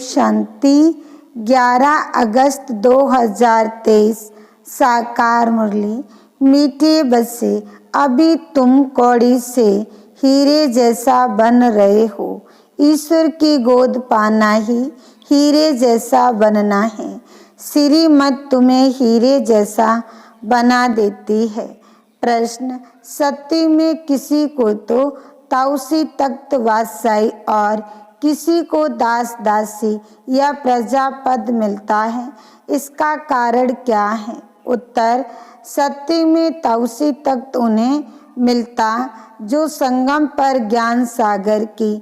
शांति। 11 अगस्त 2023 साकार मुरली। मीठे बच्चे, अभी तुम कौड़ी से हीरे जैसा बन रहे हो। ईश्वर की गोद पाना ही हीरे जैसा बनना है। श्रीमत तुम्हें हीरे जैसा बना देती है। प्रश्न, सत्य में किसी को तो ताउसी तख्त बादशाही और किसी को दास दासी या प्रजा पद मिलता है, इसका कारण क्या है? उत्तर, सत्य में ताउसी तख्त उन्हें मिलता जो संगम पर ज्ञान सागर की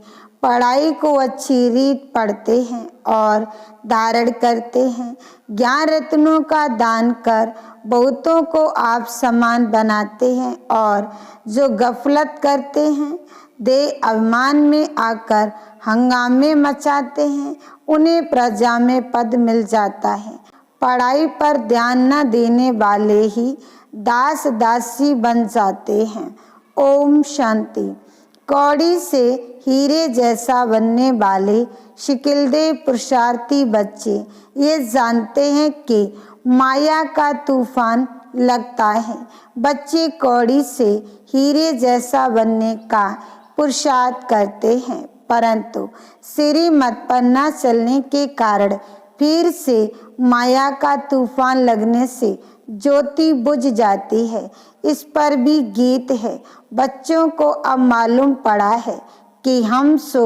पढ़ाई को अच्छी रीत पढ़ते हैं और धारण करते हैं। ज्ञान रत्नों का दान कर बहुतों को आप समान बनाते हैं और जो गफलत करते हैं, दे अभिमान में आकर हंगामे मचाते हैं, उन्हें प्रजा में पद मिल जाता है। पढ़ाई पर ध्यान न देने वाले ही दास दासी बन जाते हैं। ओम शांति। कौड़ी से हीरे जैसा बनने वाले शिकिलदे पुरुषार्थी बच्चे ये जानते हैं कि माया का तूफान लगता है। बच्चे कौड़ी से हीरे जैसा बनने का पुरुषार्थ करते हैं, परंतु श्रीमत पर न चलने के कारण फिर से माया का तूफान लगने से ज्योति बुझ जाती है। इस पर भी गीत है। बच्चों को अब मालूम पड़ा है कि हम सो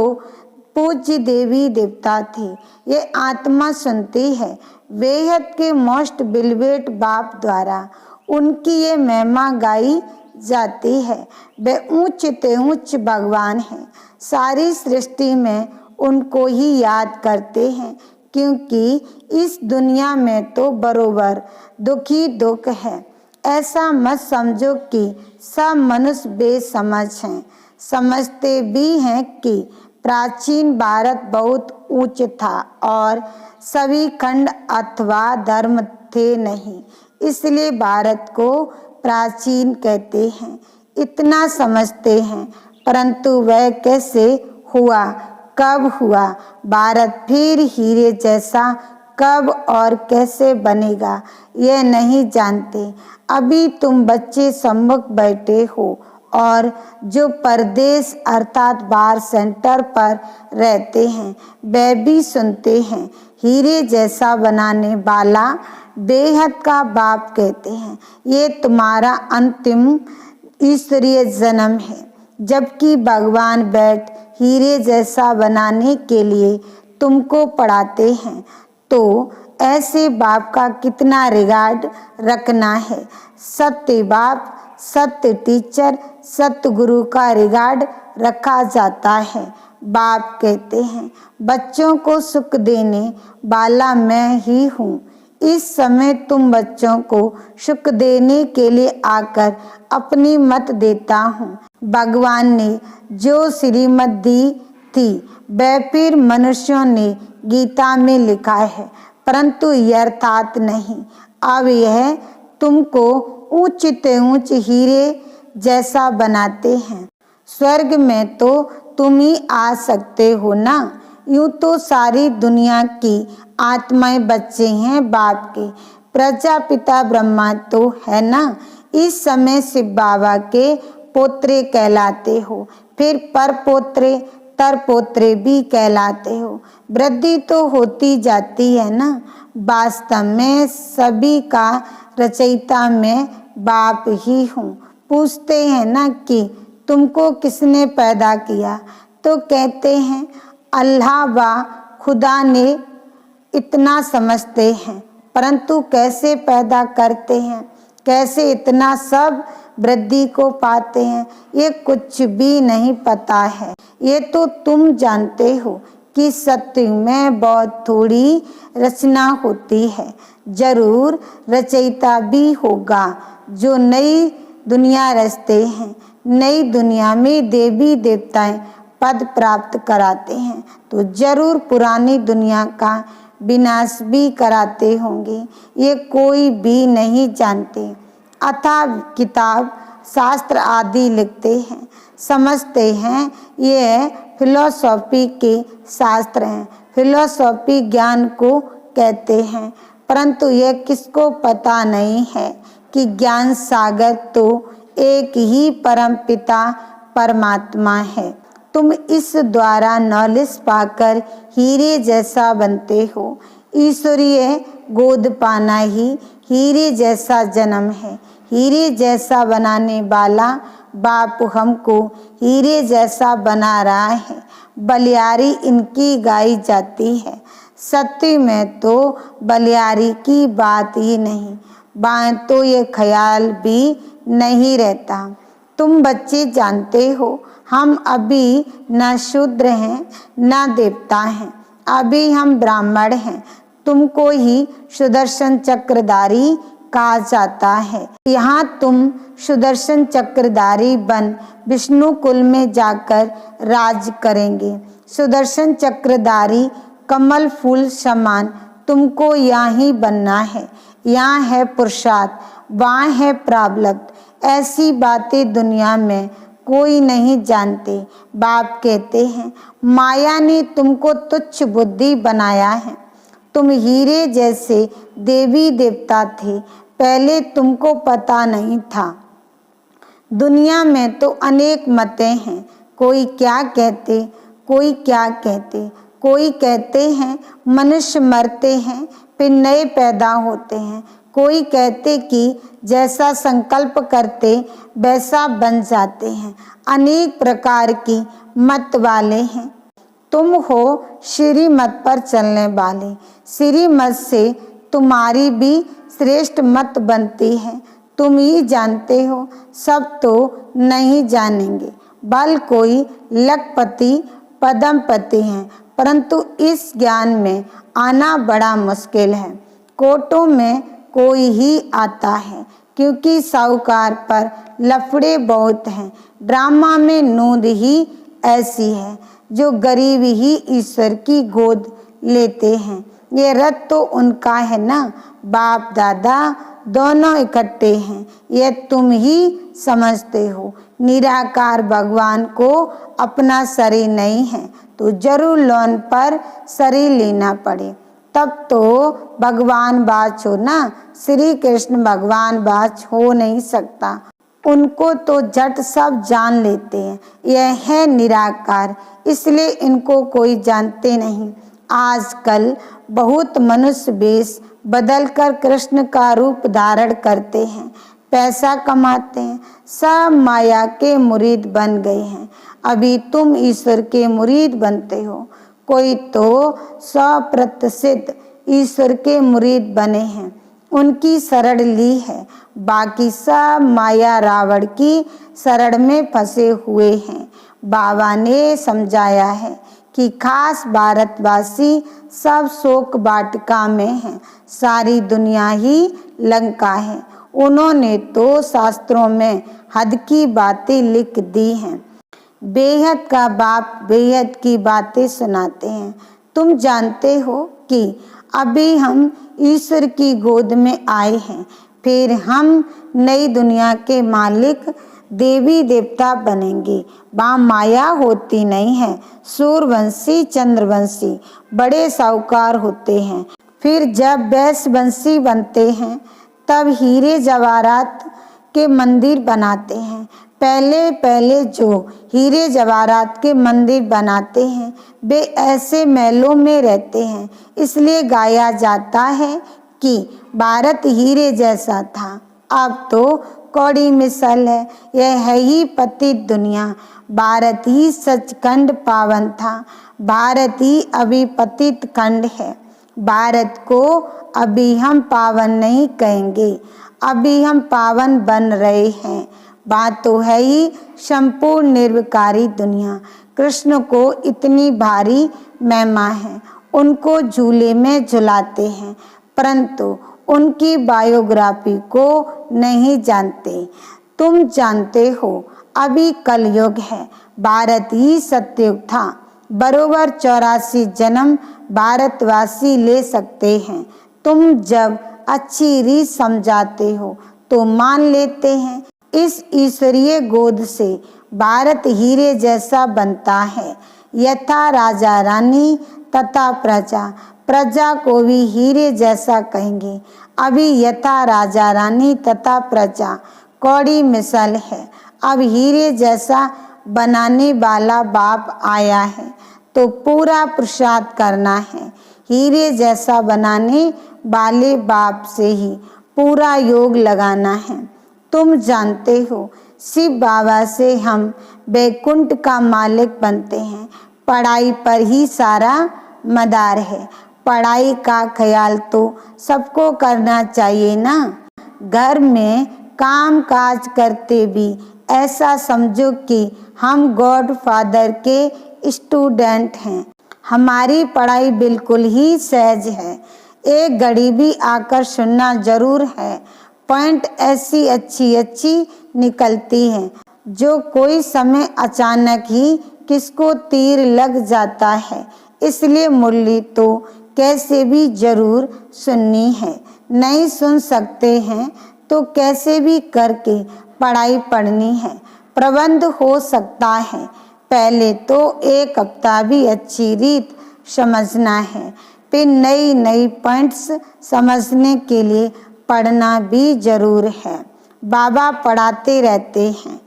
पूज्य देवी देवता थे। ये आत्मा सुनती है। बेहद के मोस्ट बिलवेट बाप द्वारा उनकी ये महिमा गाई जाती है। वे ऊंच ते ऊंच भगवान हैं। सारी सृष्टि में उनको ही याद करते हैं, क्योंकि इस दुनिया में तो बरोबर दुखी दुख है। ऐसा मत समझो कि सब मनुष्य बेसमझ हैं। समझते भी हैं कि प्राचीन भारत बहुत ऊंच था और सभी खंड अथवा धर्म थे नहीं, इसलिए भारत को प्राचीन कहते हैं। इतना समझते हैं, परंतु वह कैसे हुआ, कब हुआ? भारत फिर हीरे जैसा कब और कैसे बनेगा, यह नहीं जानते। अभी तुम बच्चे सम्मुख बैठे हो और जो परदेश अर्थात बाहर सेंटर पर रहते हैं, वे भी सुनते हैं। हीरे जैसा बनाने वाला बेहद का बाप कहते हैं, ये तुम्हारा अंतिम ईश्वरीय जन्म है। जबकि भगवान बैठ हीरे जैसा बनाने के लिए तुमको पढ़ाते हैं, तो ऐसे बाप का कितना रिगार्ड रखना है। सत्य बाप, सत्य टीचर, सत्य गुरु का रिगार्ड रखा जाता है। बाप कहते हैं, बच्चों को सुख देने वाला मैं ही हूँ। इस समय तुम बच्चों को सुख देने के लिए आकर अपनी मत देता हूँ। भगवान ने जो श्रीमत दी थी वह फिर मनुष्यों ने गीता में लिखा है, परंतु यथार्थ नहीं। अब यह तुमको ऊंच ते ऊंच हीरे जैसा बनाते हैं। स्वर्ग में तो तुम ही आ सकते हो ना। यूं तो सारी दुनिया की आत्माएं बच्चे हैं बाप के। प्रजापिता ब्रह्मा तो है ना। इस समय शिव बाबा के पोत्रे कहलाते हो, फिर पर पोत्रे तर पोत्रे भी कहलाते हो। वृद्धि तो होती जाती है ना। वास्तव में सभी का रचयिता मैं बाप ही हूँ। पूछते हैं ना कि तुमको किसने पैदा किया, तो कहते हैं अल्लाह व खुदा ने। इतना समझते हैं, परंतु कैसे पैदा करते हैं, कैसे इतना सब वृद्धि को पाते हैं, ये कुछ भी नहीं पता है। ये तो तुम जानते हो कि सत्य में बहुत थोड़ी रचना होती है। जरूर रचयिता भी होगा जो नई दुनिया रचते हैं। नई दुनिया में देवी देवताएं पद प्राप्त कराते हैं, तो जरूर पुरानी दुनिया का विनाश भी कराते होंगे। ये कोई भी नहीं जानते। अथाह किताब शास्त्र आदि लिखते हैं, समझते हैं ये फिलॉसफी के शास्त्र हैं। फिलॉसफी ज्ञान को कहते हैं, परंतु यह किसको पता नहीं है कि ज्ञान सागर तो एक ही परम पिता परमात्मा है। तुम इस द्वारा नॉलेज पाकर हीरे जैसा बनते हो। ईश्वरीय गोद पाना ही हीरे जैसा जन्म है। हीरे जैसा बनाने वाला बाप हमको हीरे जैसा बना रहा है। बलियारी इनकी गाई जाती है। सत्य में तो बलियारी की बात ही नहीं, बाएं तो ये ख्याल भी नहीं रहता। तुम बच्चे जानते हो हम अभी न शूद्र हैं न देवता हैं, अभी हम ब्राह्मण हैं। तुमको ही सुदर्शन चक्रधारी कहा जाता है। यहाँ तुम सुदर्शन चक्रधारी बन विष्णु कुल में जाकर राज करेंगे। सुदर्शन चक्रधारी कमल फूल समान तुमको यहाँ ही बनना है। यहाँ है पुरुषार्थ, वहाँ है प्रारब्ध। ऐसी बातें दुनिया में कोई नहीं जानते। बाप कहते हैं माया ने तुमको तुच्छ बुद्धि बनाया है। तुम हीरे जैसे देवी देवता थे, पहले तुमको पता नहीं था। दुनिया में तो अनेक मतें हैं, कोई क्या कहते, कोई क्या कहते। कोई कहते हैं मनुष्य मरते हैं फिर नए पैदा होते हैं। कोई कहते कि जैसा संकल्प करते वैसा बन जाते हैं। अनेक प्रकार की मत वाले हैं। तुम हो श्री मत पर चलने वाले। श्री मत से तुम्हारी भी श्रेष्ठ मत बनती है। तुम ही जानते हो, सब तो नहीं जानेंगे। बल कोई लखपति पद्मपति हैं, परंतु इस ज्ञान में आना बड़ा मुश्किल है। कोर्टों में कोई ही आता है, क्योंकि साहूकार पर लफड़े बहुत हैं। ड्रामा में नोंद ही ऐसी है, जो गरीब ही ईश्वर की गोद लेते हैं। ये रथ तो उनका है ना, बाप दादा दोनों इकट्ठे हैं। ये तुम ही समझते हो। निराकार भगवान को अपना शरीर नहीं है तो जरूर लोन पर शरीर लेना पड़े, तब तो भगवान बाच हो ना। श्री कृष्ण भगवान बाच हो नहीं सकता, उनको तो झट सब जान लेते हैं। यह है निराकार, इसलिए इनको कोई जानते नहीं। आजकल बहुत मनुष्य वेश बदलकर कृष्ण का रूप धारण करते हैं, पैसा कमाते हैं, सब माया के मुरीद बन गए हैं। अभी तुम ईश्वर के मुरीद बनते हो। कोई तो 100% ईश्वर के मुरीद बने हैं, उनकी शरण ली है। बाकी सब माया रावण की शरण में फंसे हुए हैं। बाबा ने समझाया है कि खास भारतवासी सब शोक वाटिका में हैं, सारी दुनिया ही लंका है। उन्होंने तो शास्त्रों में हद की बातें लिख दी हैं। बेहद का बाप बेहद की बातें सुनाते हैं। तुम जानते हो कि अभी हम ईश्वर की गोद में आए हैं, फिर हम नई दुनिया के मालिक देवी देवता बनेंगे। वहाँ माया होती नहीं है। सूर्यवंशी चंद्रवंशी बड़े साहूकार होते हैं, फिर जब वैश्यवंशी बनते हैं तब हीरे जवाहरात के मंदिर बनाते हैं। पहले पहले जो हीरे जवाहरात के मंदिर बनाते हैं वे ऐसे महलों में रहते हैं, इसलिए गाया जाता है कि भारत हीरे जैसा था। अब तो कौड़ी मिसल है। यह है ही पतित दुनिया। भारत ही सचखंड पावन था, भारत ही अभी पतित खंड है। भारत को अभी हम पावन नहीं कहेंगे, अभी हम पावन बन रहे हैं। बात तो है ही संपूर्ण निर्विकारी दुनिया। कृष्ण को इतनी भारी महिमा है, उनको झूले में झुलाते हैं, परंतु उनकी बायोग्राफी को नहीं जानते। तुम जानते हो अभी कलयुग है, भारत ही सतयुग था। बरोबर 84 जन्म भारतवासी ले सकते हैं। तुम जब अच्छी रीत समझाते हो तो मान लेते हैं। इस ईश्वरीय गोद से भारत हीरे जैसा बनता है। यथा राजा रानी तथा प्रजा, प्रजा को भी हीरे जैसा कहेंगे। अभी यथा राजा रानी तथा प्रजा कौड़ी मिसल है, अब हीरे जैसा बनाने वाला बाप आया है तो पूरा पुरुषार्थ करना है। हीरे जैसा बनाने वाले बाप से ही पूरा योग लगाना है। तुम जानते हो शिव बाबा से हम वैकुंठ का मालिक बनते हैं। पढ़ाई पर ही सारा मदार है। पढ़ाई का ख्याल तो सबको करना चाहिए ना। घर में काम काज करते भी ऐसा समझो कि हम गॉड फादर के स्टूडेंट हैं। हमारी पढ़ाई बिल्कुल ही सहज है। एक घड़ी भी आकर सुनना जरूर है। पॉइंट ऐसी अच्छी निकलती है जो कोई समय अचानक ही किसको तीर लग जाता है। इसलिए मुरली तो कैसे भी जरूर सुननी है। नहीं सुन सकते हैं तो कैसे भी करके पढ़ाई पढ़नी है। प्रबंध हो सकता है। पहले तो एक हफ्ता भी अच्छी रीत समझना है, फिर नई पॉइंट्स समझने के लिए पढ़ना भी जरूर है। बाबा पढ़ाते रहते हैं,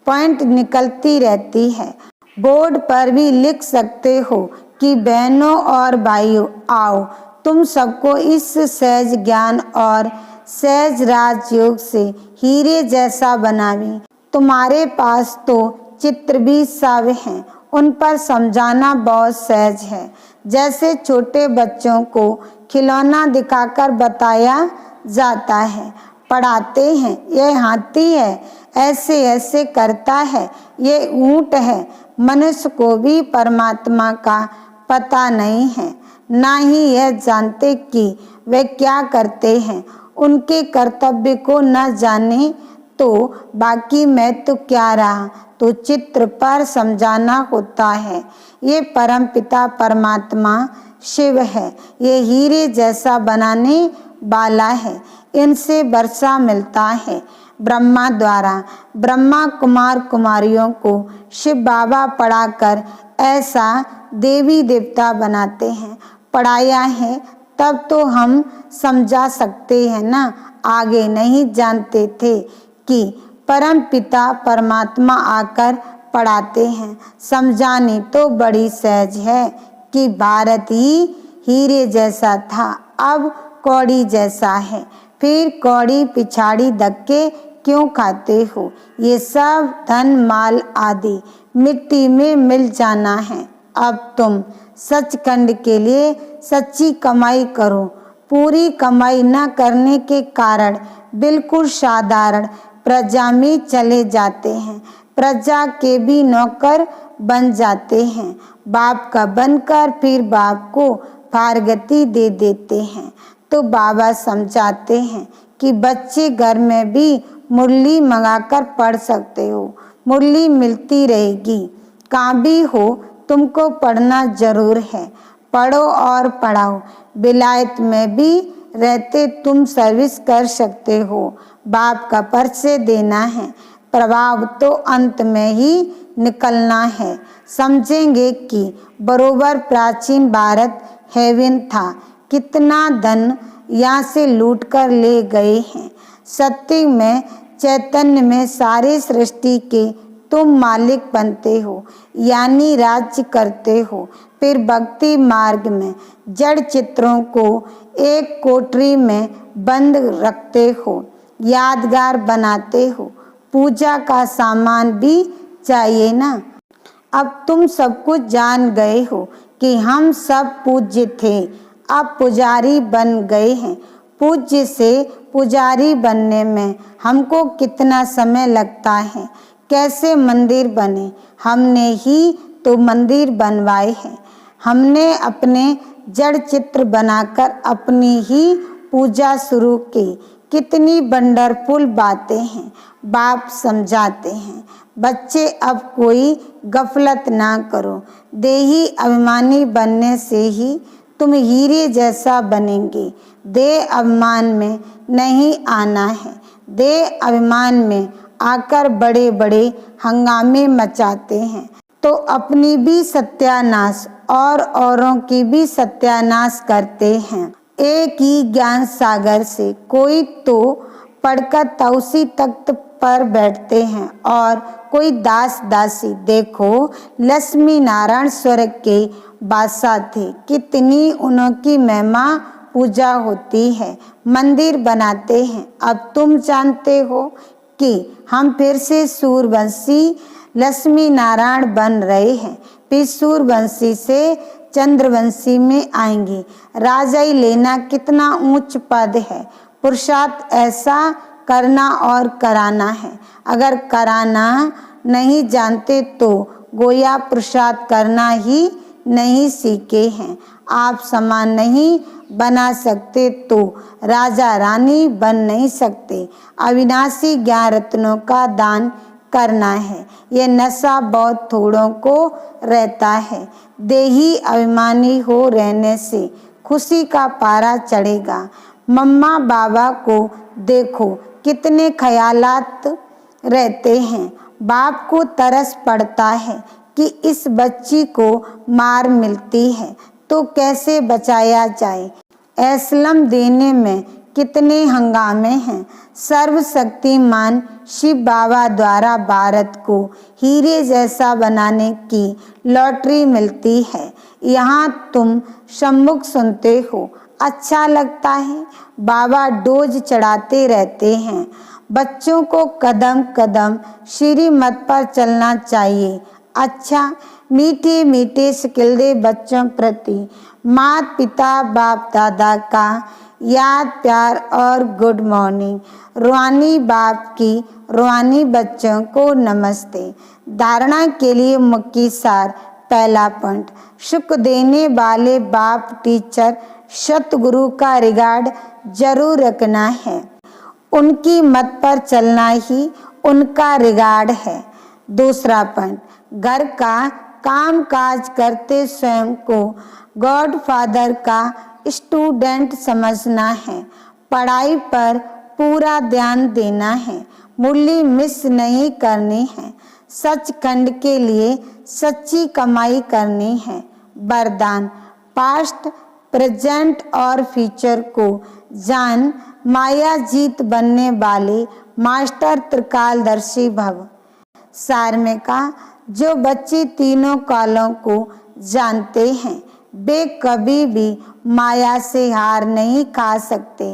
पॉइंट निकलती रहती है। बोर्ड पर भी लिख सकते हो कि बहनों और भाइयों आओ, तुम सबको इस सहज ज्ञान और सहज राजयोग से हीरे जैसा बनावे। तुम्हारे पास तो चित्र भी सब हैं, उन पर समझाना बहुत सहज है। जैसे छोटे बच्चों को खिलौना दिखाकर बताया जाता है। पढ़ाते हैं, यह हाथी है, ऐसे करता है, ये ऊंट है। मनुष्य को भी परमात्मा का पता नहीं है, ना ही यह जानते कि वे क्या करते हैं। उनके कर्तव्य को न जाने तो बाकी मैं तो क्या रहा, तो चित्र पर समझाना होता है। ये परमपिता परमात्मा शिव है, ये हीरे जैसा बनाने वाला है। इनसे वर्षा मिलता है ब्रह्मा द्वारा। ब्रह्मा कुमार कुमारियों को शिव बाबा पढ़ाकर ऐसा देवी देवता बनाते हैं। पढ़ाया है तब तो हम समझा सकते हैं ना। आगे नहीं जानते थे कि परम पिता परमात्मा आकर पढ़ाते हैं। समझानी तो बड़ी सहज है कि भारत ही हीरे जैसा था, अब कौड़ी जैसा है। फिर कौड़ी पिछाड़ी धक्के क्यों खाते हो? ये सब धन माल आदि मिट्टी में मिल जाना है। अब तुम सचखंड के लिए सच्ची कमाई करो। पूरी कमाई न करने के कारण बिल्कुल साधारण प्रजा में चले जाते हैं। प्रजा के भी नौकर बन जाते हैं। बाप का बनकर फिर बाप को फारगती दे देते हैं। तो बाबा समझाते हैं कि बच्चे घर में भी मुरली मंगाकर पढ़ सकते हो। मुरली मिलती रहेगी। कहाँ भी हो तुमको पढ़ना जरूर है। पढ़ो और पढ़ाओ। विलायत में भी रहते तुम सर्विस कर सकते हो। बाप का परिचय देना है। प्रभाव तो अंत में ही निकलना है। समझेंगे कि बरोबर प्राचीन भारत हेवन था। कितना धन यहाँ से लूट कर ले गए हैं। सत्य में चैतन्य में सारी सृष्टि के तुम मालिक बनते हो, यानी राज्य करते हो। फिर भक्ति मार्ग में जड़ चित्रों को एक कोठरी में बंद रखते हो, यादगार बनाते हो। पूजा का सामान भी चाहिए ना। अब तुम सब कुछ जान गए हो कि हम सब पूज्य थे, अब पुजारी बन गए हैं। पूज्य से पुजारी बनने में हमको कितना समय लगता है। कैसे मंदिर बने, हमने ही तो मंदिर बनवाए हैं। हमने अपने जड़ चित्र बनाकर अपनी ही पूजा शुरू की। कितनी वंडरफुल बातें हैं। बाप समझाते हैं, बच्चे अब कोई गफलत ना करो। देही अभिमानी बनने से ही तुम हीरे जैसा बनेंगे। देह अभिमान में नहीं आना है। देह अभिमान में आकर बड़े बड़े हंगामे मचाते हैं। तो अपनी भी सत्यानाश और औरों की भी सत्यानाश करते हैं। एक ही ज्ञान सागर से कोई तो पढ़कर तौसी तख्त पर बैठते हैं और कोई दास दासी। देखो लक्ष्मी नारायण स्वर्ग के बादशाह थे, कितनी उनकी महिमा पूजा होती है, मंदिर बनाते हैं। अब तुम जानते हो कि हम फिर से सूर्यवंशी लक्ष्मी नारायण बन रहे हैं, फिर सूर्यवंशी से चंद्रवंशी में आएंगे। राजाई लेना कितना ऊंच पद है, पुरुषार्थ ऐसा करना और कराना है। अगर कराना नहीं जानते तो गोया पुरुषार्थ करना ही नहीं सीखे हैं। आप समान नहीं बना सकते तो राजा रानी बन नहीं सकते। अविनाशी ज्ञान रत्नों का दान करना है। ये नशा बहुत थोड़ों को रहता है। देही अभिमानी हो रहने से खुशी का पारा चढ़ेगा। मम्मा बाबा को देखो कितने ख्यालात रहते हैं। बाप को तरस पड़ता है कि इस बच्ची को मार मिलती है तो कैसे बचाया जाए। एस्लम देने में कितने हंगामे हैं। सर्वशक्तिमान शिव बाबा द्वारा भारत को हीरे जैसा बनाने की लॉटरी मिलती है। यहाँ तुम सम्मुख सुनते हो, अच्छा लगता है। बाबा डोज चढ़ाते रहते हैं। बच्चों को कदम कदम श्रीमत पर चलना चाहिए। अच्छा मीठे मीठे सिकिलदे बच्चों प्रति माता पिता बाप दादा का याद प्यार और गुड मॉर्निंग। रूहानी बाप की रूहानी बच्चों को नमस्ते। धारणा के लिए मुख्य सार पहला पॉइंट, सुख देने वाले बाप टीचर सतगुरु का रिगार्ड जरूर रखना है। उनकी मत पर चलना ही उनका रिगार्ड है। दूसरा पॉइंट, घर का काम काज करते स्वयं को गॉड फादर का स्टूडेंट समझना है। पढ़ाई पर पूरा ध्यान देना है, मूल्य मिस नहीं करनी है। सचखंड के लिए सच्ची कमाई करनी है। वरदान, पास्ट प्रेजेंट और फ्यूचर को जान माया जीत बनने वाले मास्टर त्रिकालदर्शी भव। सार में कहा, जो बच्चे तीनों कालों को जानते हैं वे कभी भी माया से हार नहीं खा सकते,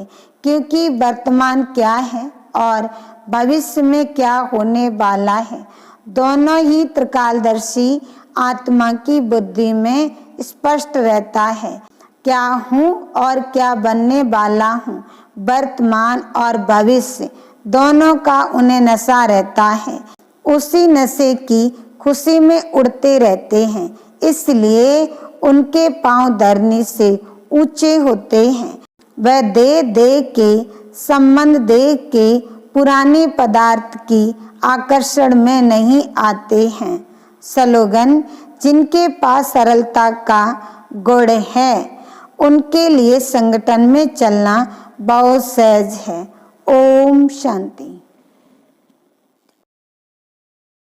क्योंकि वर्तमान क्या है और भविष्य में क्या होने वाला है दोनों ही त्रिकालदर्शी आत्मा की बुद्धि में स्पष्ट रहता है। क्या हूँ और क्या बनने वाला हूँ, वर्तमान और भविष्य दोनों का उन्हें नशा रहता है। उसी नशे की खुशी में उड़ते रहते हैं, इसलिए उनके पांव धरनी से ऊंचे होते हैं। वह दे के संबंध दे के पुराने पदार्थ की आकर्षण में नहीं आते हैं। स्लोगन, जिनके पास सरलता का गुण है उनके लिए संगठन में चलना बहुत सहज है। ओम शांति।